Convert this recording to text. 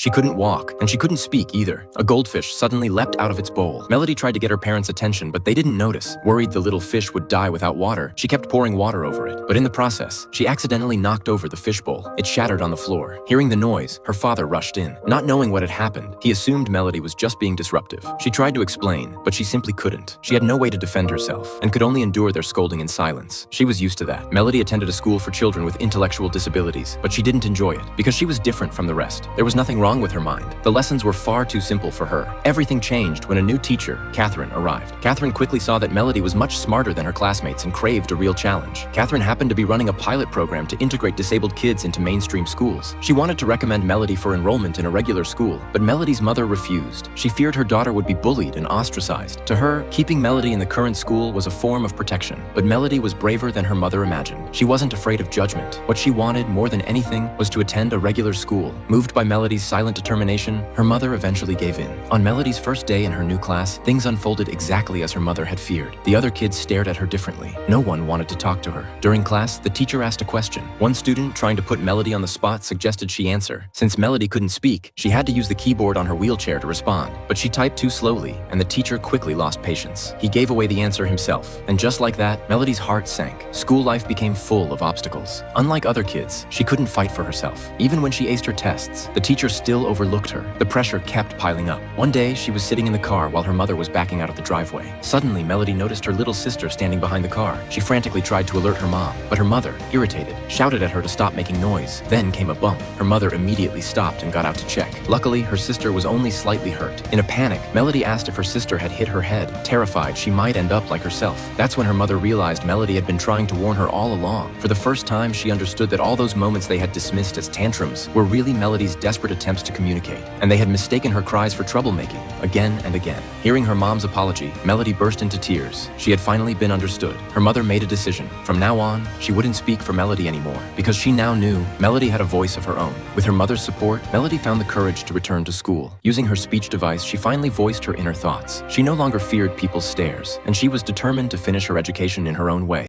She couldn't walk, and she couldn't speak either. A goldfish suddenly leapt out of its bowl. Melody tried to get her parents' attention, but they didn't notice. Worried the little fish would die without water, she kept pouring water over it. But in the process, she accidentally knocked over the fishbowl. It shattered on the floor. Hearing the noise, her father rushed in. Not knowing what had happened, he assumed Melody was just being disruptive. She tried to explain, but she simply couldn't. She had no way to defend herself, and could only endure their scolding in silence. She was used to that. Melody attended a school for children with intellectual disabilities, but she didn't enjoy it, because she was different from the rest. There was nothing wrong with her mind. The lessons were far too simple for her. Everything changed when a new teacher, Catherine, arrived. Catherine quickly saw that Melody was much smarter than her classmates and craved a real challenge. Catherine happened to be running a pilot program to integrate disabled kids into mainstream schools. She wanted to recommend Melody for enrollment in a regular school, but Melody's mother refused. She feared her daughter would be bullied and ostracized. To her, keeping Melody in the current school was a form of protection. But Melody was braver than her mother imagined. She wasn't afraid of judgment. What she wanted more than anything was to attend a regular school. Moved by Melody's silent determination, her mother eventually gave in. On Melody's first day in her new class, things unfolded exactly as her mother had feared. The other kids stared at her differently. No one wanted to talk to her. During class, the teacher asked a question. One student, trying to put Melody on the spot, suggested she answer. Since Melody couldn't speak, she had to use the keyboard on her wheelchair to respond. But she typed too slowly, and the teacher quickly lost patience. He gave away the answer himself. And just like that, Melody's heart sank. School life became full of obstacles. Unlike other kids, she couldn't fight for herself. Even when she aced her tests, the teacher still overlooked her. The pressure kept piling up. One day, she was sitting in the car while her mother was backing out of the driveway. Suddenly, Melody noticed her little sister standing behind the car. She frantically tried to alert her mom, but her mother, irritated, shouted at her to stop making noise. Then came a bump. Her mother immediately stopped and got out to check. Luckily, her sister was only slightly hurt. In a panic, Melody asked if her sister had hit her head, terrified she might end up like herself. That's when her mother realized Melody had been trying to warn her all along. For the first time, she understood that all those moments they had dismissed as tantrums were really Melody's desperate attempts to communicate, and they had mistaken her cries for troublemaking again and again. Hearing her mom's apology, Melody burst into tears. She had finally been understood. Her mother made a decision. From now on, she wouldn't speak for Melody anymore, because she now knew Melody had a voice of her own. With her mother's support, Melody found the courage to return to school. Using her speech device, she finally voiced her inner thoughts. She no longer feared people's stares, and she was determined to finish her education in her own way.